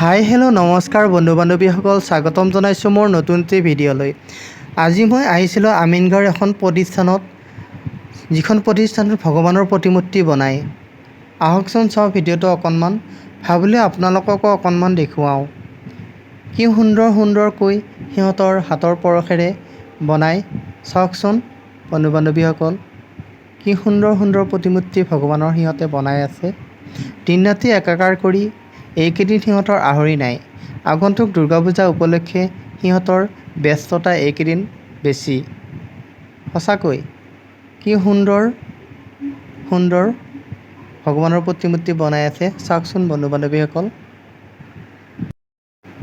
Hi hello' নমস্কাৰ বন্ধু বান্ধৱীসকল, স্বাগতম জনাইছোঁ মোৰ নতুন এটি ভিডিঅ'লৈ। আজি মই আহিছিলোঁ আমিনগাঁৱৰ এখন প্ৰতিষ্ঠানত, যিখন প্ৰতিষ্ঠানত ভগৱানৰ প্ৰতিমূৰ্তি বনায়। আহকচোন চাওঁ ভিডিঅ'টো অকণমান, ভাবিলোঁ আপোনালোককো অকণমান দেখুৱাওঁ। কি সুন্দৰকৈ সিহঁতৰ হাতৰ পৰশেৰে বনায়। চাওকচোন বন্ধু বান্ধৱীসকল, কি সুন্দৰ প্ৰতিমূৰ্তি ভগৱানৰ সিহঁতে বনাই আছে। দিন ৰাতি একাকাৰ কৰি এইকেইদিন সিহঁতৰ আহৰি নাই। আগন্তুক দুৰ্গা পূজা উপলক্ষে সিহঁতৰ ব্যস্ততা এইকেইদিন বেছি। সঁচাকৈ কি সুন্দৰ ভগৱানৰ প্ৰতিমূৰ্তি বনাই আছে। চাওকচোন বন্ধু বান্ধৱীসকল,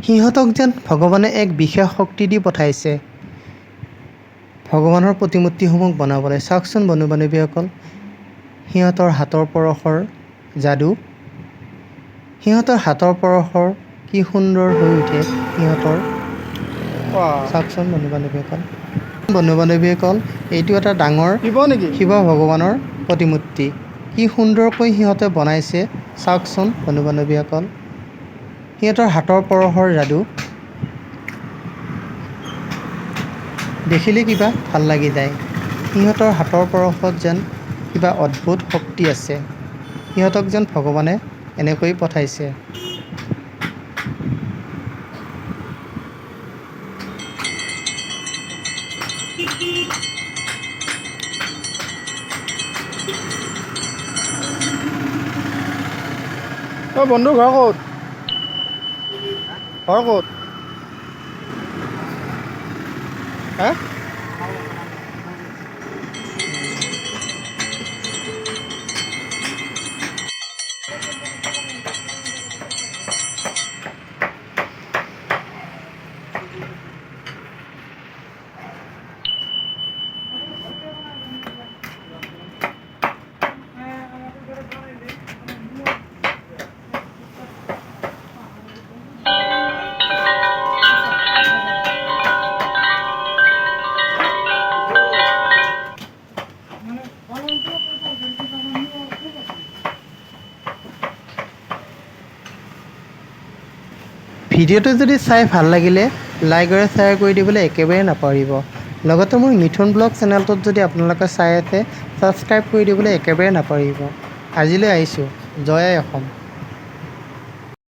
সিহঁতক যেন ভগৱানে এক বিশেষ শক্তি দি পঠাইছে ভগৱানৰ প্ৰতিমূৰ্তিসমূহ বনাবলৈ। চাওকচোন বন্ধু বান্ধৱীসকল, সিহঁতৰ হাতৰ পৰশৰ যাদু, সিহঁতৰ হাতৰ পৰশৰ কি সুন্দৰ হৈ উঠে সিহঁতৰ। চাওকচোন বন্ধু বান্ধৱীসকল, এইটো এটা ডাঙৰ শিৱ ভগৱানৰ প্ৰতিমূৰ্তি। কি সুন্দৰকৈ সিহঁতে বনাইছে। চাওকচোন বন্ধু বান্ধৱীসকল, সিহঁতৰ হাতৰ পৰশৰ যাদু দেখিলে কিবা ভাল লাগি যায়। সিহঁতৰ হাতৰ পৰশত যেন কিবা অদ্ভুত শক্তি আছে। সিহঁতক যেন ভগৱানে এনেকৈ পঠাইছে। বন্ধু ঘৰ ক'ত? ঘৰ ক'ত? হা? ভিডিঅ'টো যদি চাই ভাল লাগিলে লাইক আৰু শ্বেয়াৰ কৰি দিবলৈ একেবাৰে নাপাহৰিব। লগতে মোৰ মিথুন ব্লগ চেনেলটোত যদি আপোনালোকে চাই আছে, ছাবস্ক্ৰাইব কৰি দিবলৈ একেবাৰে নাপাহৰিব। আজিলৈ আহিছোঁ। জয় আই অসম।